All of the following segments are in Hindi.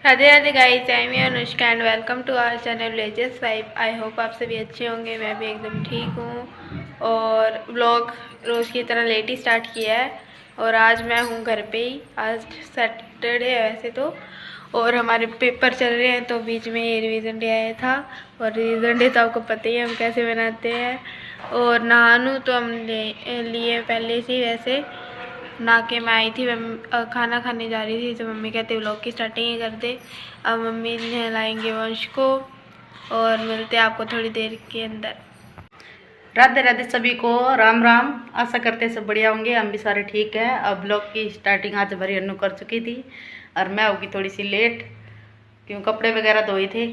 Radhe Radhe guys, I am Anushka and welcome to our channel villages vibe. I hope आप सभी अच्छे होंगे। मैं भी एकदम ठीक हूँ और व्लॉग रोज़ की तरह लेट ही स्टार्ट किया है। और आज मैं हूँ घर पे ही। आज सैटरडे है वैसे तो, और हमारे पेपर चल रहे हैं तो बीच में ये रिवीजन डे आया था। और रिवीजन डे तो आपको पता ही है हम कैसे बनाते हैं। और नहानू तो हम लिए पहले से ही, वैसे ना के मैं आई थी। खाना खाने जा रही थी तो मम्मी कहते व्लॉग की स्टार्टिंग ही कर दे। अब मम्मी नहलाएंगे वंश को और मिलते हैं आपको थोड़ी देर के अंदर। राधे राधे सभी को, राम राम। आशा करते हैं सब बढ़िया होंगे, हम भी सारे ठीक हैं। अब ब्लॉग की स्टार्टिंग आज भरी अन्नू कर चुकी थी और मैं होगी थोड़ी सी लेट, क्यों कपड़े वगैरह धोए थे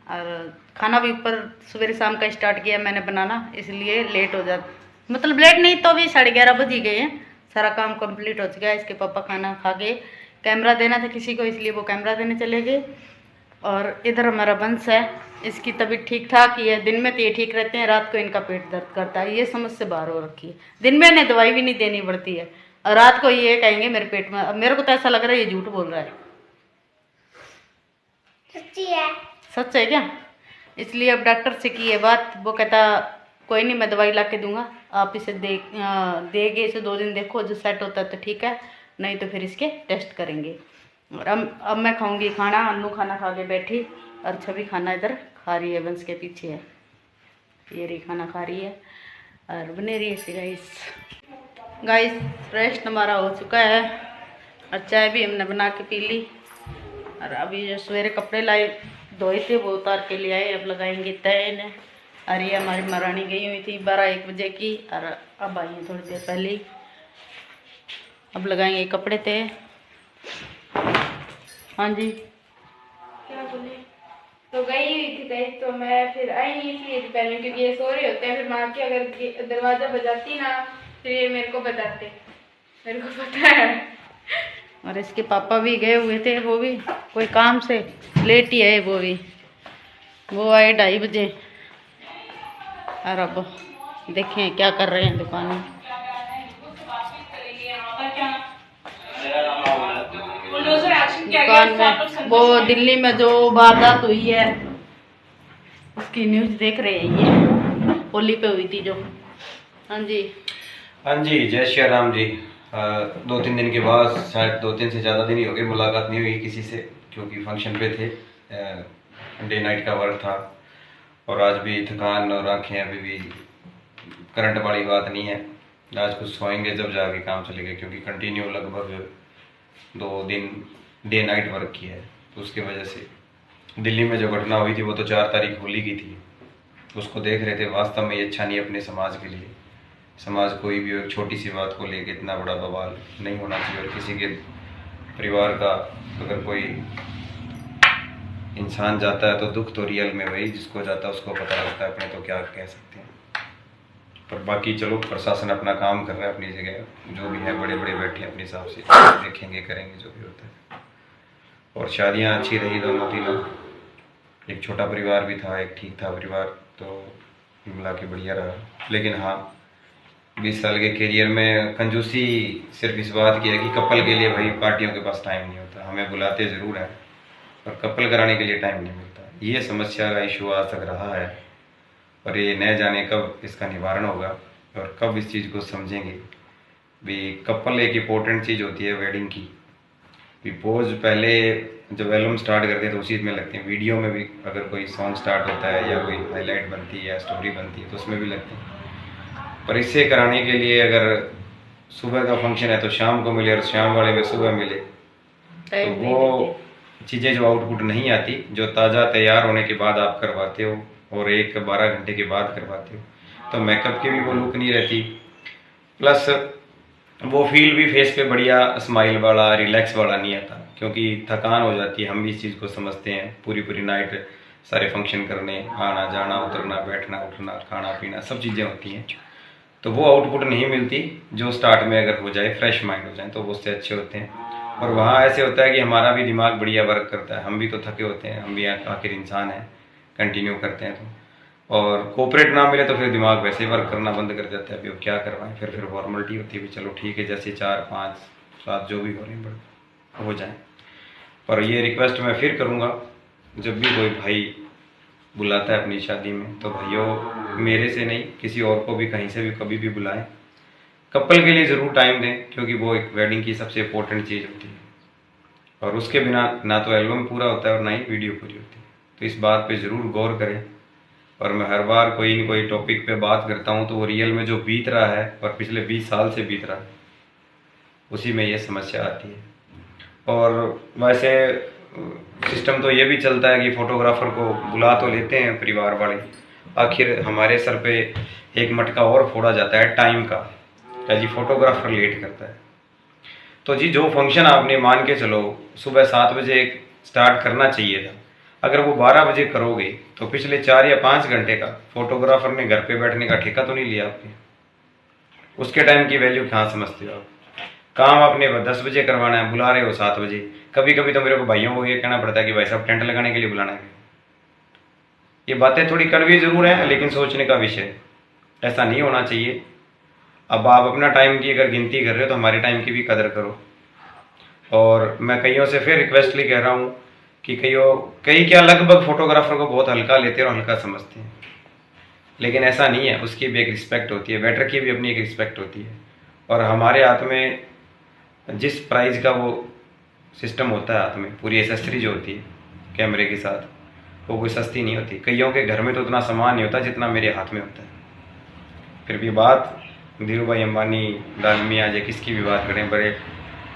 और खाना भी ऊपर सवेरे शाम का स्टार्ट किया मैंने बनाना, इसलिए लेट हो जाता। मतलब लेट नहीं तो भी 11:30 बज ही गए हैं। सारा काम कंप्लीट हो चुका है। इसके पापा खाना खा के कैमरा देना था किसी को, इसलिए वो कैमरा देने चले गए। और इधर हमारा वंश है, इसकी तबीयत ठीक ठाक ही है। दिन में तो ये ठीक रहते हैं, रात को इनका पेट दर्द करता है। ये समझ से बाहर हो रखी है। दिन में इन्हें दवाई भी नहीं देनी पड़ती है और रात को ये कहेंगे मेरे पेट में। अब मेरे को तो ऐसा लग रहा है ये झूठ बोल रहा है। सच्ची है। सच है क्या? इसलिए अब डॉक्टर से की है बात, वो कहता कोई नहीं, मैं दवाई ला के दूंगा, आप इसे देगे, इसे 2 दिन देखो, जो सेट होता है तो ठीक है, नहीं तो फिर इसके टेस्ट करेंगे। और अब मैं खाऊंगी खाना। अन्नू खाना खा के बैठी और छवि खाना इधर खा रही है, वंश के पीछे है। ये रही खाना खा रही है और बने रही है। गाइस गाइस रेस्ट हमारा हो चुका है और चाय भी हमने बना के पी ली। और अभी जो सवेरे कपड़े लाए धोए थे वो उतार के ले आए, अब लगाएंगे तय इन्हें। और ये हमारी महारानी गई हुई थी 12-1 बजे की और अब आई है थोड़ी देर पहले ही। अब लगाएंगे कपड़े तय। हाँ जी, क्या बोले? तो गई हुई थी कहीं, तो मैं फिर आई नहीं इसलिए पहले, क्योंकि ये सो रहे होते हैं। फिर माँ की अगर दरवाज़ा बजाती ना फिर ये मेरे को बताते, मेरे को पता है। और इसके पापा भी गए हुए थे, वो भी कोई काम से लेट ही है। वो आए 2:30 बजे और अब देखें क्या कर रहे हैं दुकान में। दुकान में वो दिल्ली में जो वारदात हुई है उसकी न्यूज़ देख रहे हैं, ये होली पे हुई थी जो। हाँ जी, हाँ जी, जय श्री राम जी। 2-3 दिन के बाद, शायद 2-3 से ज़्यादा दिन ही हो गए, मुलाकात नहीं हुई किसी से, क्योंकि फंक्शन पे थे। डे नाइट का वर्क था और आज भी थकान और आंखें अभी भी करंट वाली बात नहीं है। आज कुछ सोएंगे जब जाके काम चलेगा, क्योंकि कंटिन्यू लगभग 2 दिन डे नाइट वर्क किया है। तो उसकी वजह से दिल्ली में जो घटना हुई थी वो तो 4 तारीख होली की थी, उसको देख रहे थे। वास्तव में ये अच्छा नहीं अपने समाज के लिए। समाज कोई भी एक छोटी सी बात को लेके इतना बड़ा बवाल नहीं होना चाहिए। और किसी के परिवार का अगर कोई इंसान जाता है तो दुख तो रियल में वही जिसको जाता है उसको पता लगता है, अपने तो क्या कह सकते हैं। पर बाकी चलो, प्रशासन अपना काम कर रहा है अपनी जगह, जो भी है बड़े बड़े बैठे अपने हिसाब से, देखेंगे करेंगे जो भी होता है। और शादियाँ अच्छी रही दोनों तीनों। एक छोटा परिवार भी था, एक ठीक था परिवार, तो मिला के बढ़िया रहा। लेकिन हाँ, 20 साल के करियर में कंजूसी सिर्फ इस बात की है कि कपल के लिए भाई पार्टियों के पास टाइम नहीं होता। हमें बुलाते ज़रूर हैं पर कपल कराने के लिए टाइम नहीं मिलता। ये समस्या का इशू आज तक रहा है और ये न जाने कब इसका निवारण होगा और कब इस चीज़ को समझेंगे भी। कपल एक इम्पोर्टेंट चीज़ होती है वेडिंग की भी। पोज पहले जब एल्बम स्टार्ट करते हैं तो उसी में लगते हैं, वीडियो में भी अगर कोई सॉन्ग स्टार्ट होता है या कोई हाईलाइट बनती है या स्टोरी बनती है तो उसमें भी लगते हैं। पर इससे कराने के लिए अगर सुबह का फंक्शन है तो शाम को मिले और शाम वाले में सुबह मिले, तो वो चीज़ें जो आउटपुट नहीं आती, जो ताज़ा तैयार होने के बाद आप करवाते हो और 12 घंटे के बाद करवाते हो, तो मेकअप की भी वो लुक नहीं रहती। प्लस वो फील भी फेस पे बढ़िया स्माइल वाला रिलैक्स वाला नहीं आता, क्योंकि थकान हो जाती है। हम भी इस चीज़ को समझते हैं, पूरी पूरी नाइट सारे फंक्शन करने, आना जाना उतरना बैठना उठना खाना पीना सब चीज़ें होती हैं, तो वो आउटपुट नहीं मिलती जो स्टार्ट में अगर हो जाए, फ्रेश माइंड हो जाए तो वो उससे अच्छे होते हैं। और वहाँ ऐसे होता है कि हमारा भी दिमाग बढ़िया वर्क करता है, हम भी तो थके होते हैं, हम भी आखिर इंसान हैं, कंटिन्यू करते हैं तो। और कोऑपरेट ना मिले तो फिर दिमाग वैसे ही वर्क करना बंद कर जाता है। अभी अब क्या करवाएं, फिर फॉर्मेलिटी होती है भी, चलो ठीक है जैसे 4, 5, 7 जो भी हो रहे हैं हो जाए। और ये रिक्वेस्ट मैं फिर करूँगा, जब भी कोई भाई बुलाता है अपनी शादी में तो भाइयों मेरे से नहीं किसी और को भी कहीं से भी कभी भी बुलाएं, कपल के लिए ज़रूर टाइम दें, क्योंकि वो एक वेडिंग की सबसे इम्पोर्टेंट चीज़ होती है और उसके बिना ना तो एल्बम पूरा होता है और ना ही वीडियो पूरी होती है। तो इस बात पे ज़रूर गौर करें। और मैं हर बार कोई न कोई टॉपिक पे बात करता हूँ तो वो रियल में जो बीत रहा है और पिछले 20 साल से बीत रहा है उसी में ये समस्या आती है। और वैसे सिस्टम तो ये भी चलता है कि फोटोग्राफर को बुला तो लेते हैं परिवार वाले, आखिर हमारे सर पे एक मटका और फोड़ा जाता है टाइम का, क्या जी फोटोग्राफर लेट करता है। तो जी जो फंक्शन आपने मान के चलो सुबह 7 बजे स्टार्ट करना चाहिए था, अगर वो 12 बजे करोगे तो पिछले 4 या 5 घंटे का फोटोग्राफर ने घर पे बैठने का ठेका तो नहीं लिया आपने। उसके टाइम की वैल्यू कहाँ समझते हो आप? काम आपने 10 बजे करवाना है, बुला रहे हो 7 बजे। कभी कभी तो मेरे को भाइयों को ये कहना पड़ता है कि भाई साहब टेंट लगाने के लिए बुलाना है। ये बातें थोड़ी कड़वी जरूर हैं लेकिन सोचने का विषय है, ऐसा नहीं होना चाहिए। अब आप अपना टाइम की अगर गिनती कर रहे हो तो हमारे टाइम की भी कदर करो। और मैं कईयों से फिर रिक्वेस्टली कह रहा हूँ कि कई क्या लगभग फोटोग्राफर को बहुत हल्का लेते हैं और हल्का समझते हैं, लेकिन ऐसा नहीं है। उसकी भी एक रिस्पेक्ट होती है, वेटर की भी अपनी एक रिस्पेक्ट होती है। और हमारे हाथ में जिस प्राइस का वो सिस्टम होता है, हाथ में पूरी एसेसरी जो होती है कैमरे के साथ, वो कोई सस्ती नहीं होती। कईयों के घर में तो उतना सामान नहीं होता जितना मेरे हाथ में होता है। फिर भी बात धीरू भाई अंबानी, डालमिया या किसकी भी बात करें, बड़े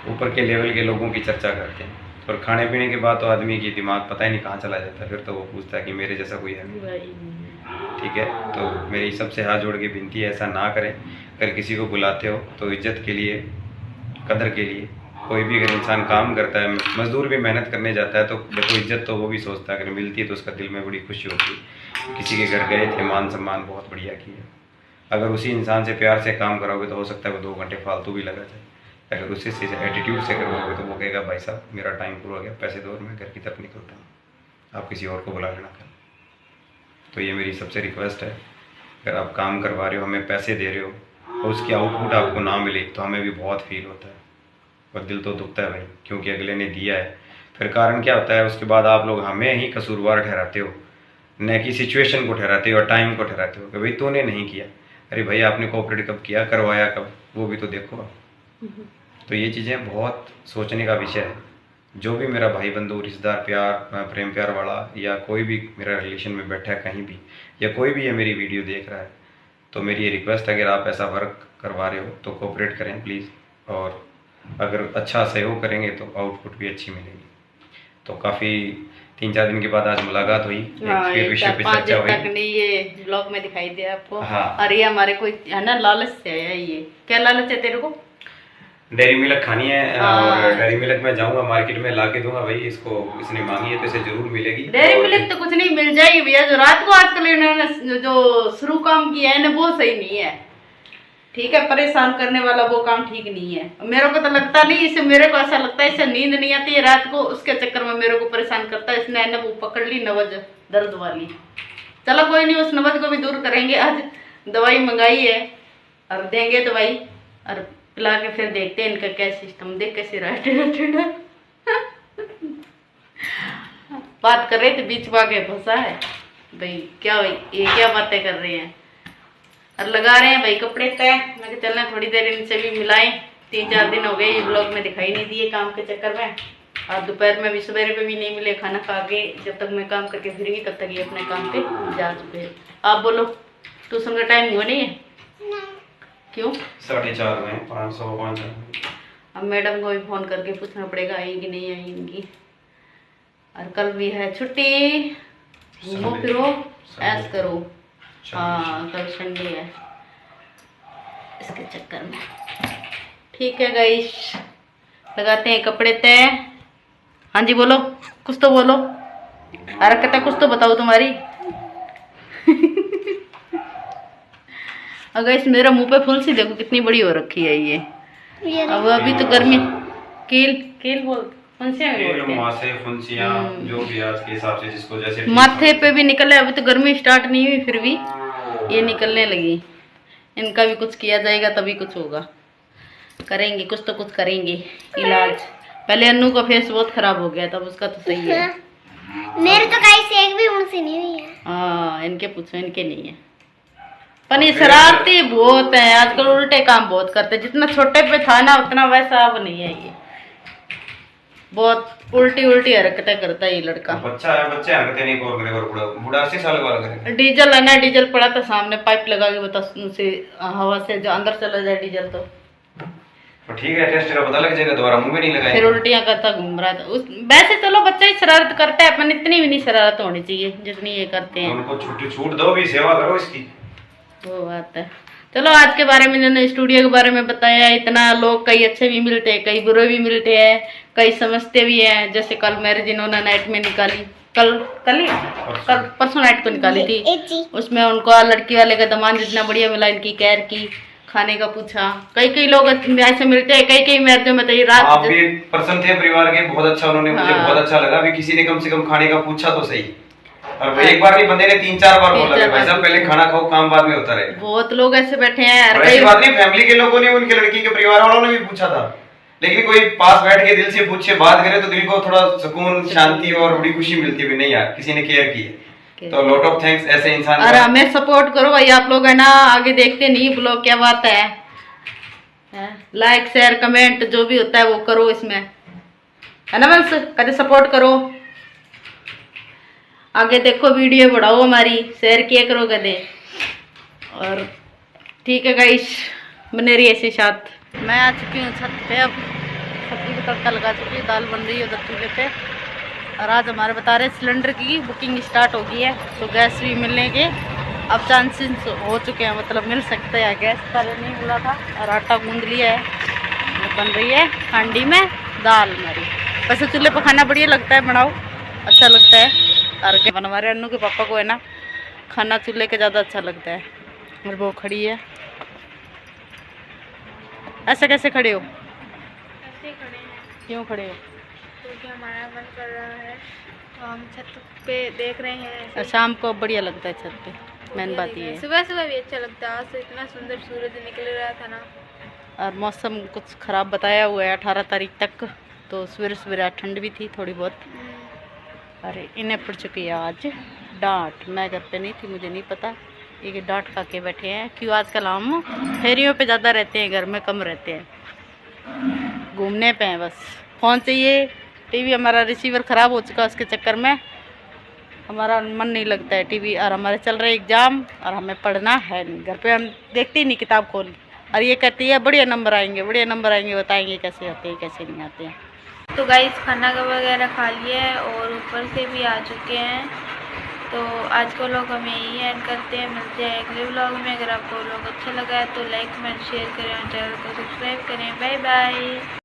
ऊपर के लेवल के लोगों की चर्चा करते हैं और खाने पीने के बाद तो आदमी की दिमाग पता ही नहीं कहाँ चला जाता है। फिर तो वो पूछता है कि मेरे जैसा कोई है नहीं। ठीक है, तो मेरी सबसे हाथ जोड़ के विनती है ऐसा ना करें। अगर किसी को बुलाते हो तो इज्जत के लिए, कदर के लिए। कोई भी अगर इंसान काम करता है, मजदूर भी मेहनत करने जाता है तो देखो इज्जत तो वो भी सोचता है, अगर मिलती है तो उसका दिल में बड़ी खुशी होती है। किसी के घर गए थे, मान सम्मान बहुत बढ़िया किया। अगर उसी इंसान से प्यार से काम कराओगे तो हो सकता है वो 2 घंटे फालतू भी लगा जाए। अगर उसी से एटीट्यूड से करवाओगे तो वो कहेगा भाई साहब मेरा टाइम पूरा हो गया, पैसे दो और मैं घर की तरफ निकलता हूँ, आप किसी और को बुला लेना कल। तो ये मेरी सबसे रिक्वेस्ट है, अगर आप काम करवा रहे हो, हमें पैसे दे रहे हो और उसकी आउटपुट आपको ना मिले तो हमें भी बहुत फील होता है और दिल तो दुखता है भाई, क्योंकि अगले ने दिया है। फिर कारण क्या होता है, उसके बाद आप लोग हमें ही कसूरवार ठहराते हो, न कि सिचुएशन को ठहराते हो और टाइम को ठहराते हो कि भाई तूने नहीं किया। अरे भाई आपने कोऑपरेट कब किया, करवाया कब, वो भी तो देखो आप। तो ये चीज़ें बहुत सोचने का विषय है। जो भी मेरा भाई बंधु, रिश्तेदार, प्रेम प्यार वाला या कोई भी मेरा रिलेशन में बैठा है कहीं भी, या कोई भी ये मेरी वीडियो देख रहा है, तो मेरी ये रिक्वेस्ट है अगर आप ऐसा वर्क करवा रहे हो तो कोऑपरेट करें प्लीज़। और अगर अच्छा सहयोग करेंगे तो आउटपुट भी अच्छी मिलेगी। तो काफ़ी 3-4 दिन के बाद आज मुलाकात हुई, फिर विषय पे चर्चा हुई। ये ब्लॉग में दिखाई दिया आपको। हाँ। अरे हमारे कोई है ना लालच से आया, ये क्या लालच है तेरे को? डेयरी मिल्क खानी है और डेयरी मिल्क में जाऊंगा मार्केट में ला के दूंगा भाई इसको, इसने मांगी है तो इसे जरूर मिलेगी। डेयरी मिल्क तो कुछ नहीं, मिल जाएगी भैया। जो रात को आजकल इन्होंने जो शुरू काम किया है ना वो सही नहीं है, ठीक है। परेशान करने वाला वो काम ठीक नहीं है। मेरे को तो लगता नहीं, इसे मेरे को ऐसा लगता है इसे नींद नहीं आती है रात को, उसके चक्कर में मेरे को परेशान करता है। इसने ना वो पकड़ ली नवज दर्द वाली। चलो कोई नहीं, उस नवज को भी दूर करेंगे। आज दवाई मंगाई है और देंगे दवाई और पिला के फिर देखते हैं इनका क्या सिस्टम। देख कैसे टेढ़ा बात कर रहे थे, बीच में आके फंसा है भाई। क्या भाई ये क्या बातें कर रहे हैं और लगा रहे हैं भाई कपड़े तय। मैं कहा चलना थोड़ी देर इनसे भी मिलाएं। 3-4 दिन हो गए ये ब्लॉग में दिखाई नहीं दिए काम के चक्कर में। और दोपहर में भी सवेरे पे भी नहीं मिले, खाना खा के जब तक मैं काम करके फिर तब तक ये अपने काम पे जा चुके हैं। आप बोलो, ट्यूशन का टाइम हुआ नहीं है? क्यों? 4:30 में 5:05। अब मैडम को भी फोन करके पूछना पड़ेगा आई कि नहीं आई इनकी। और कल भी है छुट्टी, घूमो फिरो ऐश करो। हाँ कल संडे है, इसके चक्कर में। ठीक है गाइस, लगाते हैं कपड़े तय। हाँ जी बोलो, कुछ तो बोलो। हरकत कुछ तो बताओ तुम्हारी। अगर इस मेरा मुंह पे फुंसी देखो कितनी बड़ी हो रखी है ये। अब अभी तो गर्मी कील बोल फुंसियां जो भी आज के हिसाब से जिसको जैसे माथे पे भी निकले। अभी तो गर्मी स्टार्ट नहीं हुई फिर भी ये निकलने लगी। इनका भी कुछ किया जाएगा तभी कुछ होगा। करेंगे कुछ तो कुछ करेंगे इलाज। पहले अन्नू का फेस बहुत खराब हो गया था, उसका तो सही है। मेरे तो कहीं से एक भी उनसे नहीं हुई है। हाँ इनके पूछो, इनके नहीं है। पर ये शरारती बहुत है आजकल, उल्टे काम बहुत करते। जितना छोटे पे था ना उतना वैसा अब नहीं है। ये बहुत उल्टी उल्टी हरकतें करता है ये लड़का। बच्चा है, बच्चे हरकतें नहीं और करे, और बूढ़ा बूढ़ा 80 साल वाला करे। डीजल है ना, डीजल पड़ा था सामने, पाइप लगा के बता से हवा से जो अंदर चला जाए डीजल तो ठीक है, टेस्ट का पता लग जाएगा, दोबारा मुंह में नहीं लगाएगा। फिर उल्टियां करता घूम रहा था। उस वैसे चलो बच्चा ही शरारत करता है, अपन इतनी भी नहीं शरारत होनी चाहिए जितनी ये करते हैं। उनको छूट दो भी, सेवा करो इसकी। वो बात है। चलो आज के बारे में मैंने स्टूडियो के बारे में बताया इतना। लोग कई अच्छे भी मिलते हैं, कई बुरे भी मिलते हैं, कई समझते भी हैं। जैसे कल मैरिज इन्होंने नाइट में निकाली, कल परसों नाइट को निकाली थी। उसमें उनको लड़की वाले का दामाद जितना बढ़िया मिला, इनकी केयर की, खाने का पूछा। कई लोग ऐसे मिलते हैं, कई मैरिजों में तो ये रात आप भी पर्सन थे परिवार के, बहुत अच्छा उन्होंने, मुझे बहुत अच्छा लगा। अभी किसी ने कम से कम खाने का पूछा तो सही। और एक बार नहीं, बंदे ने 3-4 बार बोला भाई साहब पहले खाना खाओ, काम बाद में होता रहे। बहुत लोग ऐसे बैठे हैं। ऐसी बात नहीं, फैमिली के लोगों ने, उनके लड़की के परिवार वालों ने भी पूछा था, लेकिन कोई पास बैठ के दिल से पूछे, बात करे तो दिल को थोड़ा सुकून, शांति और बड़ी खुशी मिलती है। नहीं यार, किसी ने केयर की है, तो लॉट ऑफ थैंक्स ऐसे इंसान। और हमें सपोर्ट करो भाई, आप लोग है ना, आगे देखते नहीं ब्लॉग, क्या बात है, लाइक शेयर कमेंट जो भी होता है वो करो इसमें, है ना बस, कदे सपोर्ट करो। आगे देखो, वीडियो बढ़ाओ हमारी, शेयर किया करो कदे। और ठीक है गाइस, बने रही ऐसे साथ। मैं आ चुकी हूँ छत पे, अब सब्जी का तड़का लगा चुकी है, दाल बन रही है उधर चूल्हे पे। और आज हमारे बता रहे सिलेंडर की बुकिंग स्टार्ट हो गई है, तो गैस भी मिलने के अब चांसेस हो चुके हैं, मतलब मिल सकते हैं। गैस पहले नहीं मिला था। और आटा गूंद लिया है, बन रही है हांडी में दाल हमारी। वैसे चूल्हे पर खाना बढ़िया लगता है, बनाओ अच्छा लगता है। और हमारे अन्नू के पापा को है ना, खाना चूल्हे के ज़्यादा अच्छा लगता है। और वो खड़ी है, ऐसे कैसे खड़े हो? ऐसे खड़े हैं। क्यों खड़े हो? क्योंकि हमारा मन कर रहा है, तो हम छत पे देख रहे हैं। शाम को बढ़िया लगता है छत पे, मेन बात ये है। सुबह सुबह भी अच्छा लगता है, आज तो इतना सुंदर सूरज निकल रहा था ना। और मौसम कुछ ख़राब बताया हुआ है 18 तारीख तक, तो सवेरे सवेरे ठंड भी थी थोड़ी बहुत। अरे इन्हें पड़ चुकी है आज डांट, मैं घर पे नहीं थी, मुझे नहीं पता। ये डांट खा के बैठे हैं, क्यों आजकल हम फेरियों पे ज़्यादा रहते हैं, घर में कम रहते हैं, घूमने पे हैं बस। फ़ोन चाहिए, टीवी हमारा रिसीवर ख़राब हो चुका, उसके चक्कर में हमारा मन नहीं लगता है टीवी। और हमारे चल रहे एग्ज़ाम, और हमें पढ़ना है नहीं, घर पे हम देखते ही नहीं किताब खोल। और ये कहती है बढ़िया नंबर आएंगे, बढ़िया नंबर आएंगे, बताएंगे कैसे आते हैं कैसे नहीं आते हैं। तो गाइस खाना का वगैरह खा लिया है और ऊपर से भी आ चुके हैं। तो आज को लोग हमें यही एंड करते हैं, मिलते हैं अगले व्लॉग में। अगर आपको व्लॉग अच्छा लगा है तो लाइक कमेंट शेयर करें और चैनल को सब्सक्राइब करें। Bye bye.